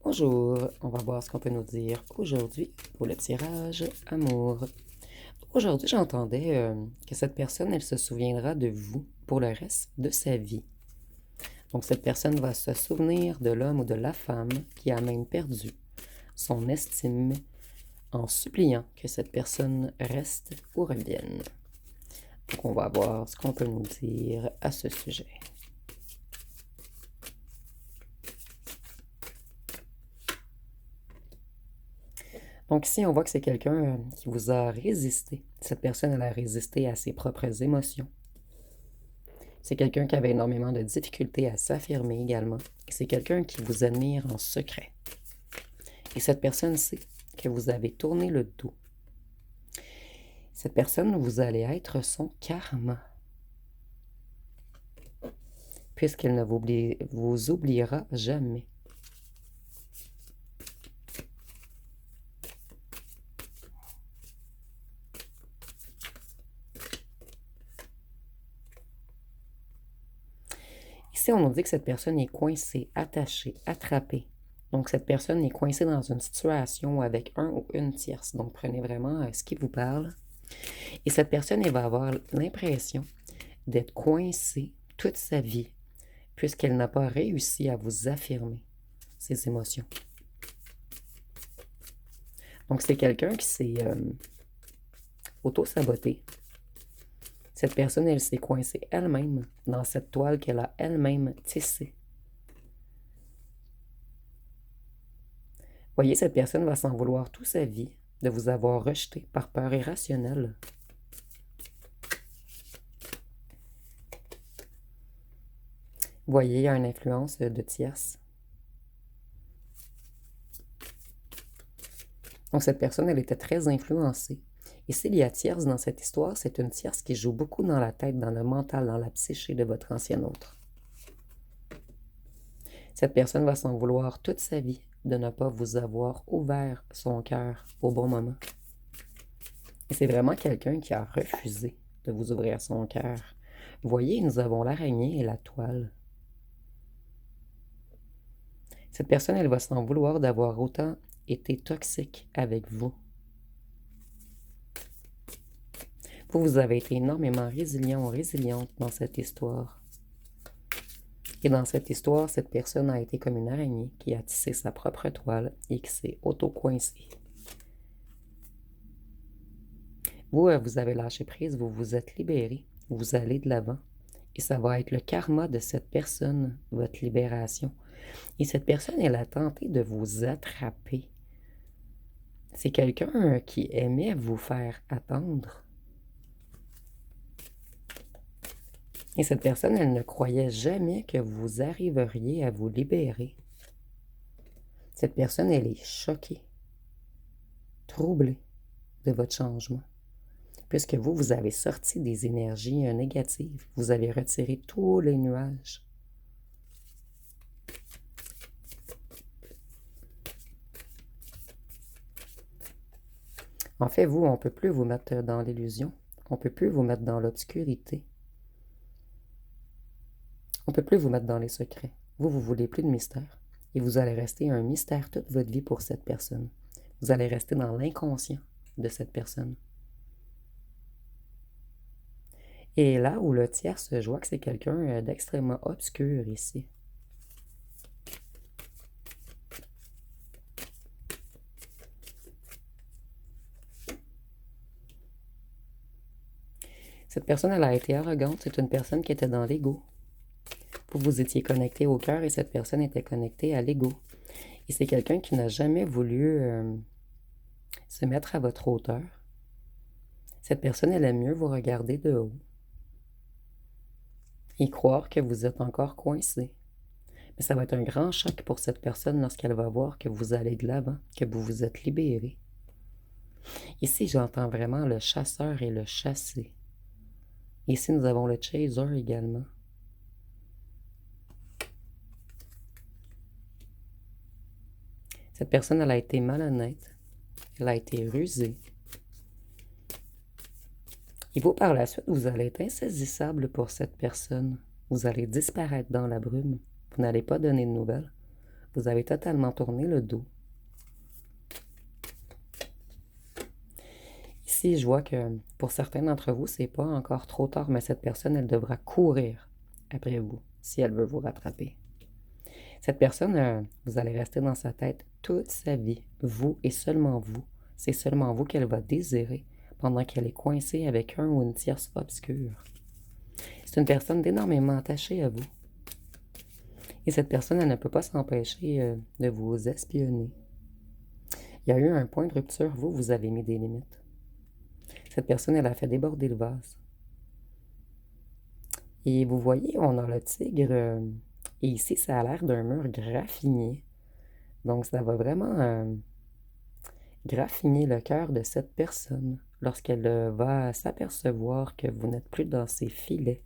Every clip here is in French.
Bonjour, on va voir ce qu'on peut nous dire aujourd'hui pour le tirage amour. Aujourd'hui, j'entendais que cette personne, elle se souviendra de vous pour le reste de sa vie. Donc, cette personne va se souvenir de l'homme ou de la femme qui a même perdu son estime en suppliant que cette personne reste ou revienne. Donc, on va voir ce qu'on peut nous dire à ce sujet. Donc ici, on voit que c'est quelqu'un qui vous a résisté. Cette personne, elle a résisté à ses propres émotions. C'est quelqu'un qui avait énormément de difficultés à s'affirmer également. C'est quelqu'un qui vous admire en secret. Et cette personne sait que vous avez tourné le dos. Cette personne, vous allez être son karma. Puisqu'elle ne vous oubliera jamais. Ici, on nous dit que cette personne est coincée, attachée, attrapée. Donc, cette personne est coincée dans une situation avec un ou une tierce. Donc, prenez vraiment ce qui vous parle. Et cette personne, elle va avoir l'impression d'être coincée toute sa vie, puisqu'elle n'a pas réussi à vous affirmer ses émotions. Donc, c'est quelqu'un qui s'est auto-saboté. Cette personne, elle s'est coincée elle-même dans cette toile qu'elle a elle-même tissée. Voyez, cette personne va s'en vouloir toute sa vie de vous avoir rejeté par peur irrationnelle. Voyez, il y a une influence de tierce. Donc, cette personne, elle était très influencée. Et s'il y a tierce dans cette histoire, c'est une tierce qui joue beaucoup dans la tête, dans le mental, dans la psyché de votre ancien autre. Cette personne va s'en vouloir toute sa vie de ne pas vous avoir ouvert son cœur au bon moment. Et c'est vraiment quelqu'un qui a refusé de vous ouvrir son cœur. Voyez, nous avons l'araignée et la toile. Cette personne, elle va s'en vouloir d'avoir autant été toxique avec vous. Vous avez été énormément résilient ou résiliente dans cette histoire. Et dans cette histoire, cette personne a été comme une araignée qui a tissé sa propre toile et qui s'est auto-coincée. Vous, vous avez lâché prise, vous vous êtes libéré, vous allez de l'avant. Et ça va être le karma de cette personne, votre libération. Et cette personne, elle a tenté de vous attraper. C'est quelqu'un qui aimait vous faire attendre. Et cette personne, elle ne croyait jamais que vous arriveriez à vous libérer. Cette personne, elle est choquée, troublée de votre changement. Puisque vous, vous avez sorti des énergies négatives. Vous avez retiré tous les nuages. En fait, vous, on ne peut plus vous mettre dans l'illusion. On ne peut plus vous mettre dans l'obscurité. On ne peut plus vous mettre dans les secrets. Vous, vous ne voulez plus de mystère. Et vous allez rester un mystère toute votre vie pour cette personne. Vous allez rester dans l'inconscient de cette personne. Et là où le tierce, je vois que c'est quelqu'un d'extrêmement obscur ici. Cette personne, elle a été arrogante. C'est une personne qui était dans l'ego. Vous étiez connecté au cœur et cette personne était connectée à l'ego. Et c'est quelqu'un qui n'a jamais voulu se mettre à votre hauteur. Cette personne, elle aime mieux vous regarder de haut et croire que vous êtes encore coincé. Mais ça va être un grand choc pour cette personne lorsqu'elle va voir que vous allez de l'avant, que vous vous êtes libéré. Ici, j'entends vraiment le chasseur et le chassé. Ici, nous avons le chaser également. Cette personne, elle a été malhonnête. Elle a été rusée. Et vous, par la suite, vous allez être insaisissable pour cette personne. Vous allez disparaître dans la brume. Vous n'allez pas donner de nouvelles. Vous avez totalement tourné le dos. Ici, je vois que pour certains d'entre vous, c'est pas encore trop tard, mais cette personne, elle devra courir après vous si elle veut vous rattraper. Cette personne, vous allez rester dans sa tête toute sa vie, vous et seulement vous. C'est seulement vous qu'elle va désirer pendant qu'elle est coincée avec un ou une tierce obscure. C'est une personne d'énormément attachée à vous. Et cette personne, elle ne peut pas s'empêcher de vous espionner. Il y a eu un point de rupture, vous avez mis des limites. Cette personne, elle a fait déborder le vase. Et vous voyez, on a le tigre, et ici, ça a l'air d'un mur graffiné. Donc, ça va vraiment graffiner le cœur de cette personne lorsqu'elle va s'apercevoir que vous n'êtes plus dans ses filets.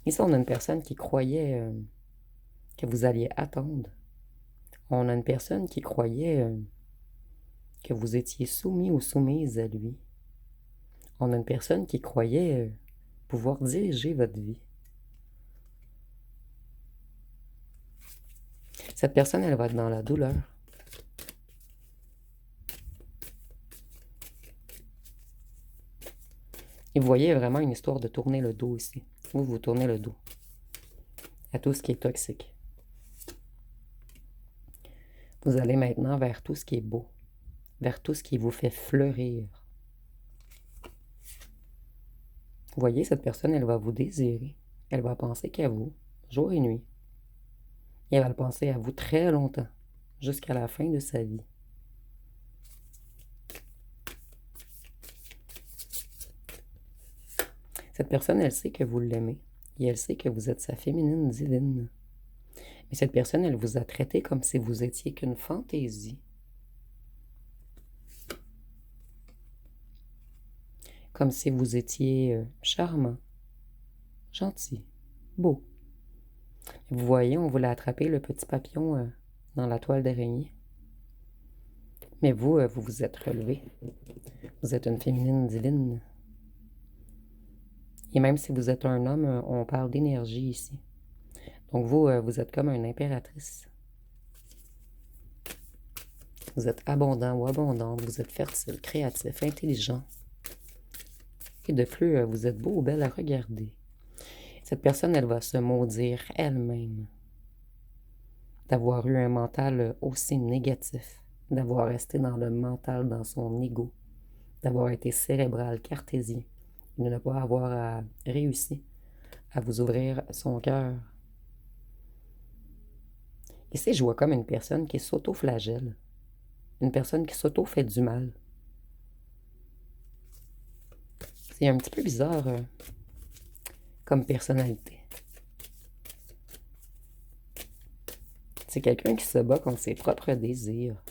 Ici, on a une personne qui croyait que vous alliez attendre. On a une personne qui croyait que vous étiez soumis ou soumise à lui. On a une personne qui croyait pouvoir diriger votre vie. Cette personne, elle va être dans la douleur. Et vous voyez vraiment une histoire de tourner le dos ici. Vous tournez le dos à tout ce qui est toxique. Vous allez maintenant vers tout ce qui est beau, vers tout ce qui vous fait fleurir. Vous voyez, cette personne, elle va vous désirer. Elle va penser qu'à vous, jour et nuit. Et elle va le penser à vous très longtemps, jusqu'à la fin de sa vie. Cette personne, elle sait que vous l'aimez et elle sait que vous êtes sa féminine divine. Mais cette personne, elle vous a traité comme si vous étiez qu'une fantaisie. Comme si vous étiez charmant, gentil, beau. Vous voyez, on voulait attraper le petit papillon dans la toile d'araignée. Mais vous, vous vous êtes relevé. Vous êtes une féminine divine. Et même si vous êtes un homme, on parle d'énergie ici. Donc vous, vous êtes comme une impératrice. Vous êtes abondant ou abondante, vous êtes fertile, créatif, intelligent. Et de plus, vous êtes beau ou belle à regarder. Cette personne, elle va se maudire elle-même d'avoir eu un mental aussi négatif, d'avoir resté dans le mental, dans son ego, d'avoir été cérébral, cartésien, de ne pas avoir réussi à vous ouvrir son cœur. Ici, je vois comme une personne qui s'auto-flagelle, une personne qui s'auto-fait du mal. C'est un petit peu bizarre comme personnalité. C'est quelqu'un qui se bat contre ses propres désirs.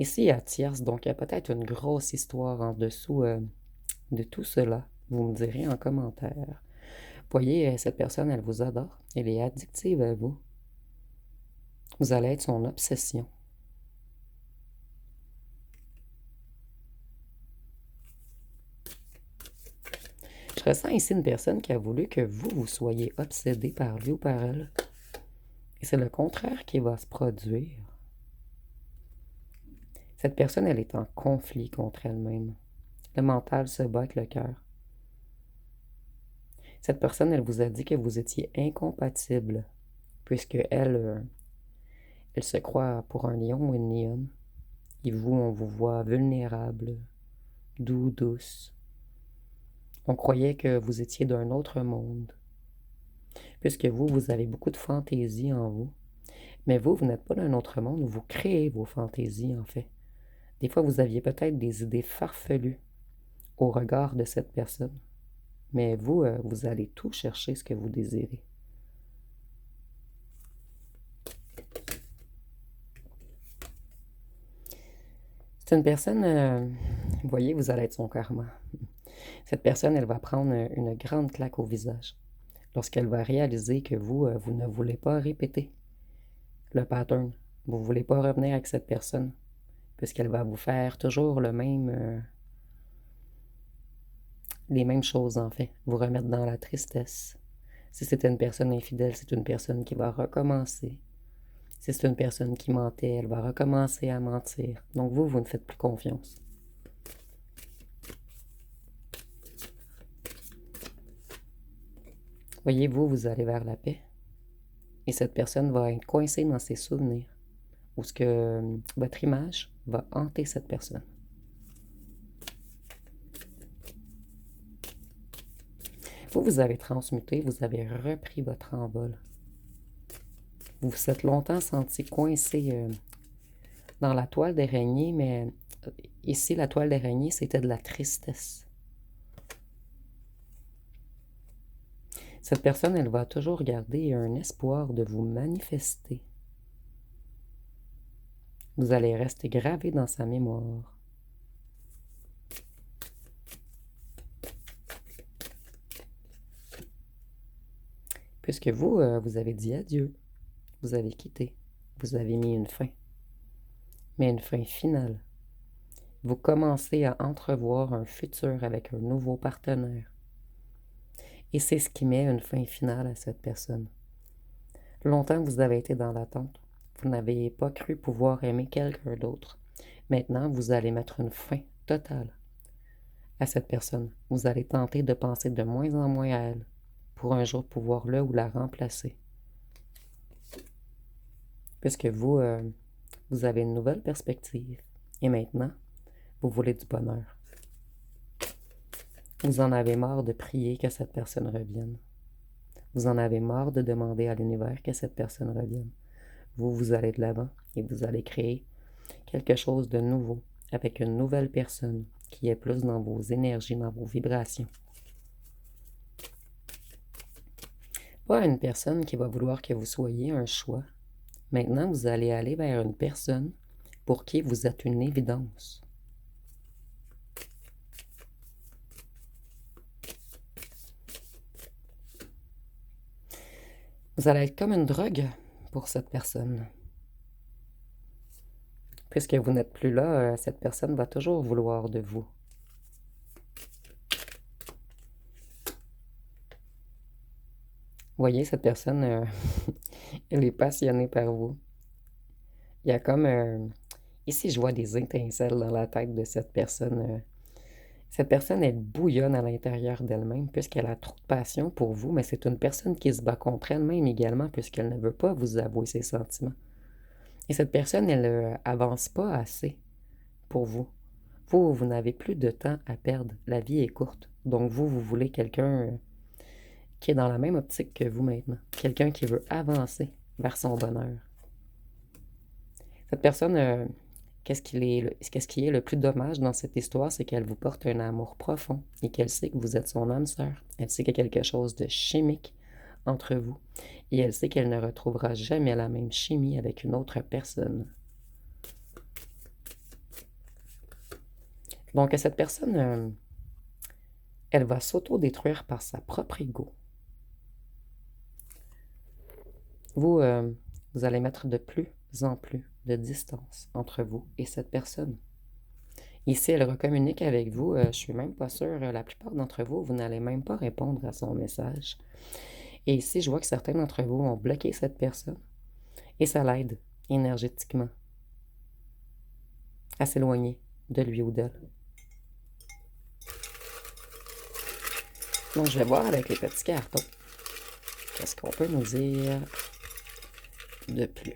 Ici, il y a tierce, donc il y a peut-être une grosse histoire en dessous de tout cela. Vous me direz en commentaire. Voyez, cette personne, elle vous adore. Elle est addictive à vous. Vous allez être son obsession. Je ressens ici une personne qui a voulu que vous soyez obsédé par lui ou par elle. Et c'est le contraire qui va se produire. Cette personne, elle est en conflit contre elle-même. Le mental se bat avec le cœur. Cette personne, elle vous a dit que vous étiez incompatible, puisque elle se croit pour un lion ou une lionne. Et vous, on vous voit vulnérable, doux, douce. On croyait que vous étiez d'un autre monde, puisque vous, vous avez beaucoup de fantaisie en vous. Mais vous n'êtes pas d'un autre monde, vous créez vos fantaisies, en fait. Des fois, vous aviez peut-être des idées farfelues au regard de cette personne. Mais vous, vous allez tout chercher ce que vous désirez. C'est une personne, vous voyez, vous allez être son karma. Cette personne, elle va prendre une grande claque au visage lorsqu'elle va réaliser que vous, vous ne voulez pas répéter le pattern. Vous ne voulez pas revenir avec cette personne, puisqu'elle va vous faire toujours les mêmes choses en fait. Vous remettre dans la tristesse, Si c'était une personne infidèle, c'est une personne qui va recommencer. Si c'est une personne qui mentait, elle va recommencer à mentir. Donc vous ne faites plus confiance. Voyez-vous, vous allez vers la paix. Et cette personne va être coincée dans ses souvenirs. Ou ce que votre image va hanter cette personne. Vous avez transmuté, vous avez repris votre envol. Vous vous êtes longtemps senti coincé dans la toile d'araignée, mais ici, la toile d'araignée, c'était de la tristesse. Cette personne, elle va toujours garder un espoir de vous manifester. Vous allez rester gravé dans sa mémoire. Puisque vous, vous avez dit adieu. Vous avez quitté. Vous avez mis une fin. Mais une fin finale. Vous commencez à entrevoir un futur avec un nouveau partenaire. Et c'est ce qui met une fin finale à cette personne. Longtemps, vous avez été dans l'attente. Vous n'avez pas cru pouvoir aimer quelqu'un d'autre. Maintenant, vous allez mettre une fin totale à cette personne. Vous allez tenter de penser de moins en moins à elle pour un jour pouvoir le ou la remplacer. Puisque vous, vous avez une nouvelle perspective. Et maintenant, vous voulez du bonheur. Vous en avez marre de prier que cette personne revienne. Vous en avez marre de demander à l'univers que cette personne revienne. Vous allez de l'avant et vous allez créer quelque chose de nouveau avec une nouvelle personne qui est plus dans vos énergies, dans vos vibrations. Pas une personne qui va vouloir que vous soyez un choix. Maintenant, vous allez aller vers une personne pour qui vous êtes une évidence. Vous allez être comme une drogue pour cette personne. Puisque vous n'êtes plus là, cette personne va toujours vouloir de vous. Voyez, cette personne, elle est passionnée par vous. Il y a comme... ici, je vois des étincelles dans la tête de cette personne. Cette personne, elle bouillonne à l'intérieur d'elle-même puisqu'elle a trop de passion pour vous, mais c'est une personne qui se bat contre elle-même également puisqu'elle ne veut pas vous avouer ses sentiments. Et cette personne, elle avance pas assez pour vous. Vous n'avez plus de temps à perdre. La vie est courte. Donc vous voulez quelqu'un qui est dans la même optique que vous maintenant. Quelqu'un qui veut avancer vers son bonheur. Cette personne, qu'est-ce qui est le plus dommage dans cette histoire, c'est qu'elle vous porte un amour profond et qu'elle sait que vous êtes son âme sœur. Elle sait qu'il y a quelque chose de chimique entre vous et elle sait qu'elle ne retrouvera jamais la même chimie avec une autre personne. Donc cette personne, elle va s'auto-détruire par sa propre ego. Vous, vous allez mettre de plus en plus de distance entre vous et cette personne. Ici, elle recommunique avec vous. Je suis même pas sûre, la plupart d'entre vous, vous n'allez même pas répondre à son message. Et ici, je vois que certains d'entre vous ont bloqué cette personne. Et ça l'aide énergétiquement à s'éloigner de lui ou d'elle. Donc, je vais voir avec les petits cartons. Qu'est-ce qu'on peut nous dire de plus?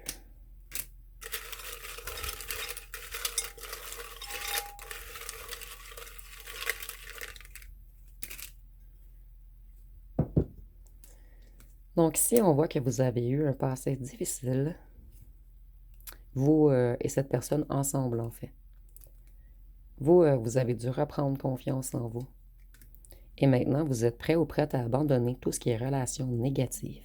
Donc ici, on voit que vous avez eu un passé difficile, vous et cette personne ensemble en fait. Vous, vous avez dû reprendre confiance en vous. Et maintenant, vous êtes prêt ou prête à abandonner tout ce qui est relation négative.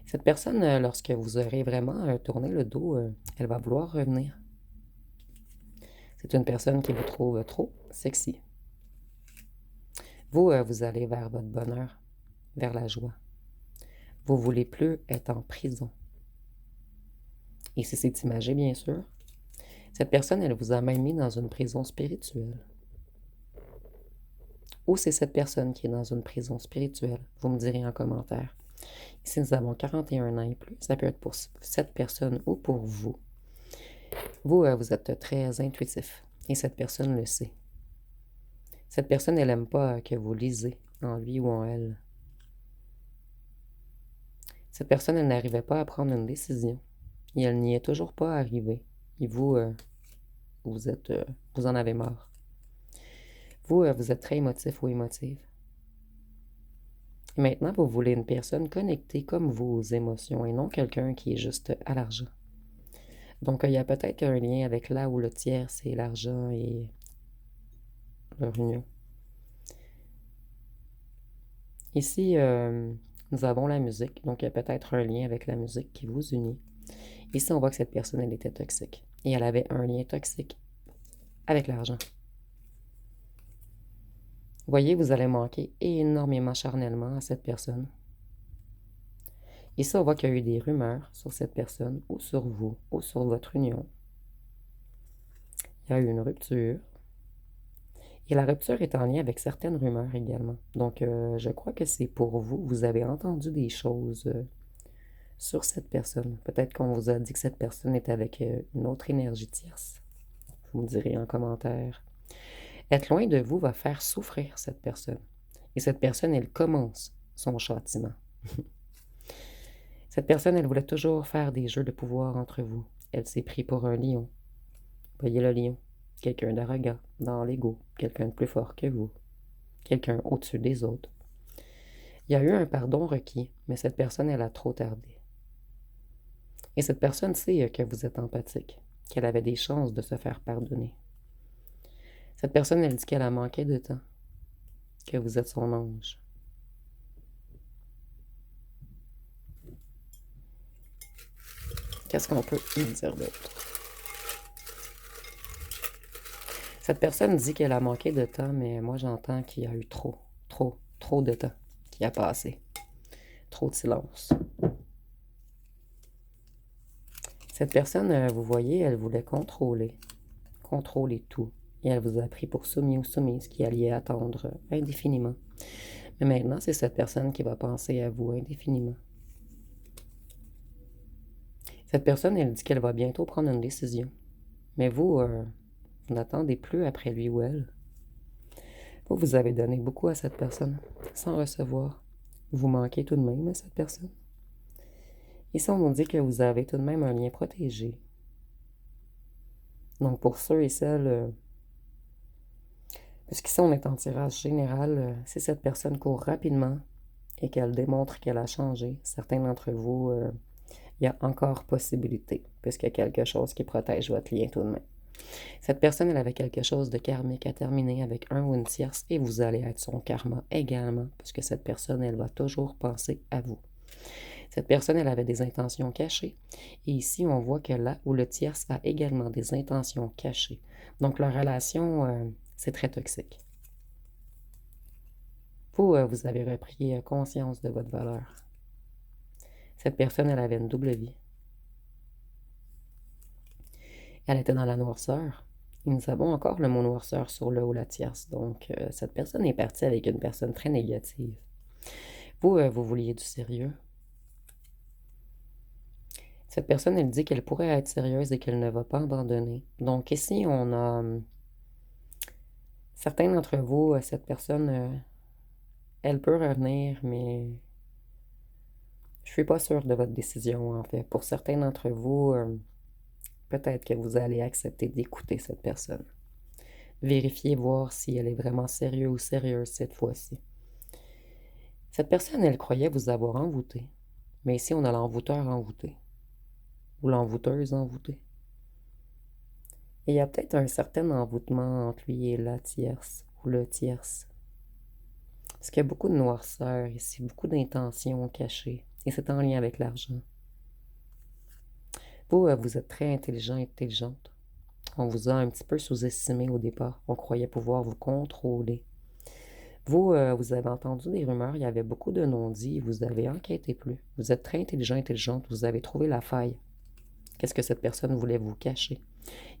Cette personne, lorsque vous aurez vraiment tourné le dos, elle va vouloir revenir. C'est une personne qui vous trouve trop sexy. Vous, vous allez vers votre bonheur, vers la joie. Vous ne voulez plus être en prison. Et si c'est imagé, bien sûr, cette personne, elle vous a même mis dans une prison spirituelle. Ou c'est cette personne qui est dans une prison spirituelle? Vous me direz en commentaire. Si nous avons 41 ans et plus, ça peut être pour cette personne ou pour vous. Vous, vous êtes très intuitif et cette personne le sait. Cette personne, elle n'aime pas que vous lisez en lui ou en elle. Cette personne, elle n'arrivait pas à prendre une décision et elle n'y est toujours pas arrivée. Et vous, vous en avez marre. Vous, vous êtes très émotif ou émotive. Et maintenant, vous voulez une personne connectée comme vous aux émotions et non quelqu'un qui est juste à l'argent. Donc, il y a peut-être un lien avec là où le tiers, c'est l'argent et leur union. Ici, nous avons la musique, donc il y a peut-être un lien avec la musique qui vous unit. Ici, on voit que cette personne, elle était toxique. Et elle avait un lien toxique avec l'argent. Voyez, vous allez manquer énormément charnellement à cette personne. Ici, on voit qu'il y a eu des rumeurs sur cette personne, ou sur vous, ou sur votre union. Il y a eu une rupture. Et la rupture est en lien avec certaines rumeurs également. Donc, je crois que c'est pour vous. Vous avez entendu des choses sur cette personne. Peut-être qu'on vous a dit que cette personne est avec une autre énergie tierce. Vous me direz en commentaire. Être loin de vous va faire souffrir cette personne. Et cette personne, elle commence son châtiment. Cette personne, elle voulait toujours faire des jeux de pouvoir entre vous. Elle s'est pris pour un lion. Voyez le lion. Quelqu'un d'arrogant, dans l'ego, quelqu'un de plus fort que vous, quelqu'un au-dessus des autres. Il y a eu un pardon requis, mais cette personne, elle a trop tardé. Et cette personne sait que vous êtes empathique, qu'elle avait des chances de se faire pardonner. Cette personne, elle dit qu'elle a manqué de temps, que vous êtes son ange. Qu'est-ce qu'on peut y dire d'autre? Cette personne dit qu'elle a manqué de temps, mais moi j'entends qu'il y a eu trop de temps qui a passé. Trop de silence. Cette personne, vous voyez, elle voulait contrôler tout. Et elle vous a pris pour soumis ou soumise qui alliez attendre indéfiniment. Mais maintenant, c'est cette personne qui va penser à vous indéfiniment. Cette personne, elle dit qu'elle va bientôt prendre une décision. Mais vous, vous n'attendez plus après lui ou elle. Vous avez donné beaucoup à cette personne, sans recevoir. Vous manquez tout de même à cette personne. Ici, on nous dit que vous avez tout de même un lien protégé. Donc, pour ceux et celles, puisqu'ici, on est en tirage général, si cette personne court rapidement et qu'elle démontre qu'elle a changé, certains d'entre vous, il y a encore possibilité, puisqu'il y a quelque chose qui protège votre lien tout de même. Cette personne, elle avait quelque chose de karmique à terminer avec un ou une tierce et vous allez être son karma également, puisque cette personne, elle va toujours penser à vous. Cette personne, elle avait des intentions cachées. Et ici, on voit que là où le tierce a également des intentions cachées. Donc, la relation, c'est très toxique. Vous, vous avez repris conscience de votre valeur. Cette personne, elle avait une double vie. Elle était dans la noirceur. Et nous avons encore le mot noirceur sur le ou la tierce. Donc, cette personne est partie avec une personne très négative. Vous, vous vouliez du sérieux. Cette personne, elle dit qu'elle pourrait être sérieuse et qu'elle ne va pas abandonner. Donc ici, on a certains d'entre vous, cette personne, elle peut revenir, mais je suis pas sûre de votre décision, en fait. Pour certains d'entre vous, peut-être que vous allez accepter d'écouter cette personne. Vérifiez, voir si elle est vraiment sérieuse ou sérieuse cette fois-ci. Cette personne, elle croyait vous avoir envoûté. Mais ici, on a l'envoûteur envoûté. Ou l'envoûteuse envoûtée. Et il y a peut-être un certain envoûtement entre lui et la tierce, ou le tierce. Parce qu'il y a beaucoup de noirceur ici, beaucoup d'intentions cachées. Et c'est en lien avec l'argent. Vous, vous êtes très intelligent et intelligente. On vous a un petit peu sous-estimé au départ. On croyait pouvoir vous contrôler. Vous, vous avez entendu des rumeurs, il y avait beaucoup de non-dits, vous avez enquêté plus. Vous êtes très intelligent, intelligente, vous avez trouvé la faille. Qu'est-ce que cette personne voulait vous cacher?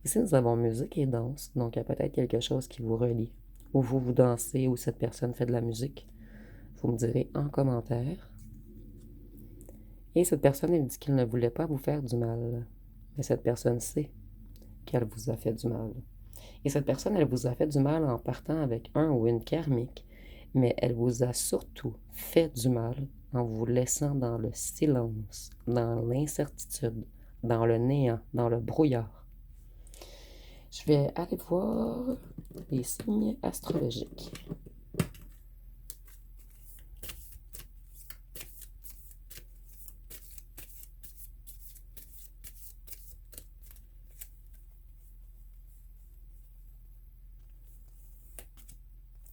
Ici, nous avons musique et danse, donc il y a peut-être quelque chose qui vous relie. ou vous dansez, ou cette personne fait de la musique. Vous me direz en commentaire. Et cette personne, elle dit qu'elle ne voulait pas vous faire du mal. Mais cette personne sait qu'elle vous a fait du mal. Et cette personne, elle vous a fait du mal en partant avec un ou une karmique, mais elle vous a surtout fait du mal en vous laissant dans le silence, dans l'incertitude, dans le néant, dans le brouillard. Je vais aller voir les signes astrologiques.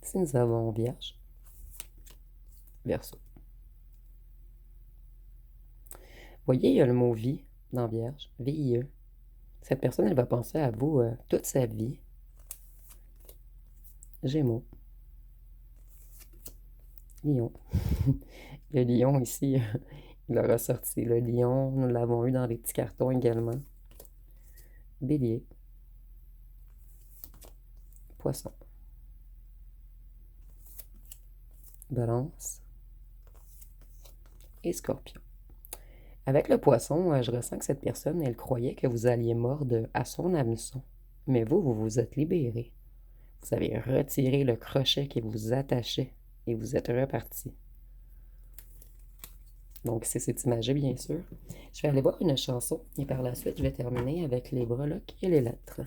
Si nous avons Vierge, Verseau. Voyez, il y a le mot vie dans Vierge, VIE. Cette personne, elle va penser à vous toute sa vie. Gémeaux. Lion. Le lion ici, il a ressorti. Le lion, nous l'avons eu dans les petits cartons également. Bélier. Poisson. Balance. Et Scorpion. Avec le poisson, je ressens que cette personne, elle croyait que vous alliez mordre à son hameçon. Mais vous, vous vous êtes libéré. Vous avez retiré le crochet qui vous attachait et vous êtes reparti. Donc, c'est imagé, bien sûr. Je vais aller voir une chanson et par la suite, je vais terminer avec les breloques et les lettres.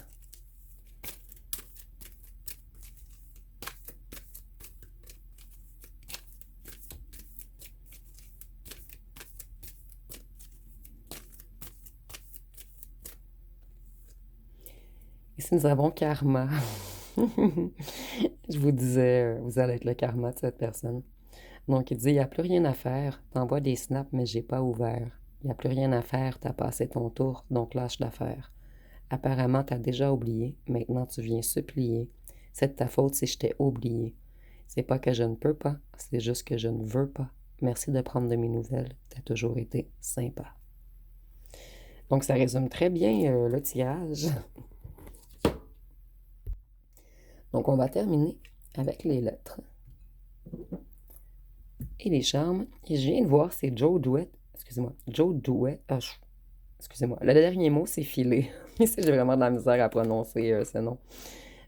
Ici, nous avons karma. Je vous disais, vous allez être le karma de cette personne. Donc, il dit, il n'y a plus rien à faire. T'envoies des snaps, mais j'ai pas ouvert. Il n'y a plus rien à faire, t'as passé ton tour, donc lâche l'affaire. Apparemment, t'as déjà oublié. Maintenant, tu viens supplier. C'est de ta faute si je t'ai oublié. C'est pas que je ne peux pas, c'est juste que je ne veux pas. Merci de prendre de mes nouvelles. T'as toujours été sympa. Donc, ça résume très bien le tirage. Donc, on va terminer avec les lettres et les charmes. Et je viens de voir, c'est Joe Duet. Excusez-moi, Joe Duet. Excusez-moi, le dernier mot, c'est filet. Ici, j'ai vraiment de la misère à prononcer ce nom.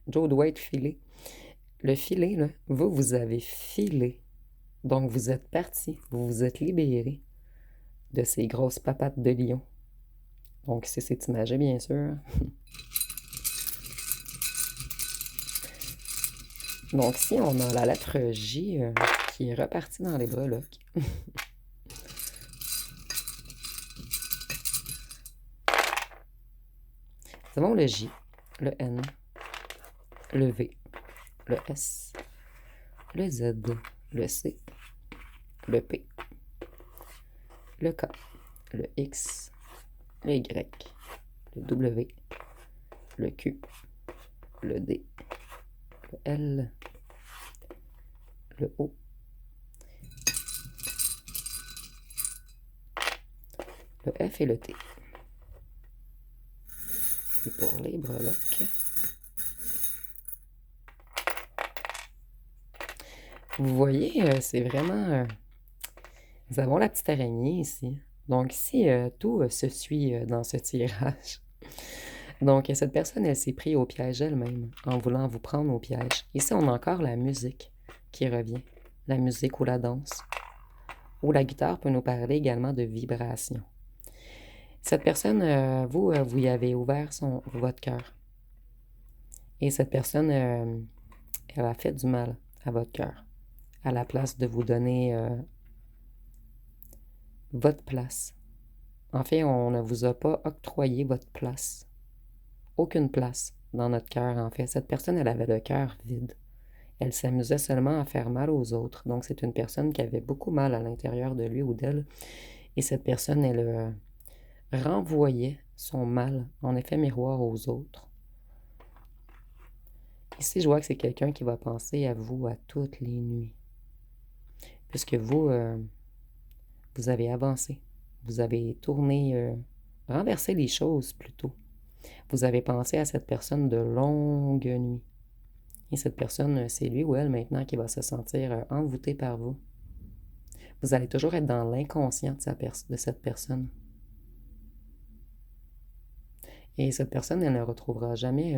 Joe Dwight filet. Le filet, là, vous avez filé. Donc, vous êtes parti, vous vous êtes libéré de ces grosses papates de lion. Donc, c'est imagé, bien sûr. Donc, si on a la lettre J qui est repartie dans les breloques. Nous avons le J, le N, le V, le S, le Z, le C, le P, le K, le X, le Y, le W, le Q, le D, le L, le O, le F et le T. Et pour les breloques, vous voyez, c'est vraiment... nous avons la petite araignée ici. Donc si tout se suit dans ce tirage, donc cette personne, elle s'est prise au piège elle-même en voulant vous prendre au piège. Ici, on a encore la musique qui revient. La musique ou la danse. Ou la guitare peut nous parler également de vibration. Cette personne, vous y avez ouvert votre cœur. Et cette personne, elle a fait du mal à votre cœur. À la place de vous donner votre place. En fait, on ne vous a pas octroyé votre place. Aucune place dans notre cœur, en fait. Cette personne, elle avait le cœur vide. Elle s'amusait seulement à faire mal aux autres. Donc, c'est une personne qui avait beaucoup mal à l'intérieur de lui ou d'elle. Et cette personne, elle renvoyait son mal en effet miroir aux autres. Ici, je vois que c'est quelqu'un qui va penser à vous à toutes les nuits. Puisque vous, vous avez avancé. Vous avez tourné, renversé les choses plutôt. Vous avez pensé à cette personne de longues nuits. Et cette personne, c'est lui ou elle maintenant qui va se sentir envoûté par vous. Vous allez toujours être dans l'inconscient de cette personne. Et cette personne, elle ne retrouvera jamais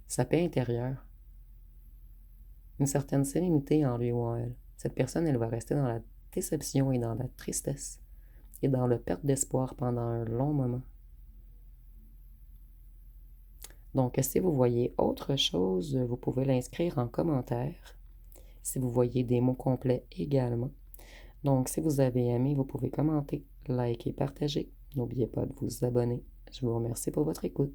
sa paix intérieure, une certaine sérénité en lui ou en elle. Cette personne, elle va rester dans la déception et dans la tristesse et dans la perte d'espoir pendant un long moment. Donc, si vous voyez autre chose, vous pouvez l'inscrire en commentaire. Si vous voyez des mots complets également. Donc, si vous avez aimé, vous pouvez commenter, liker, partager. N'oubliez pas de vous abonner. Je vous remercie pour votre écoute.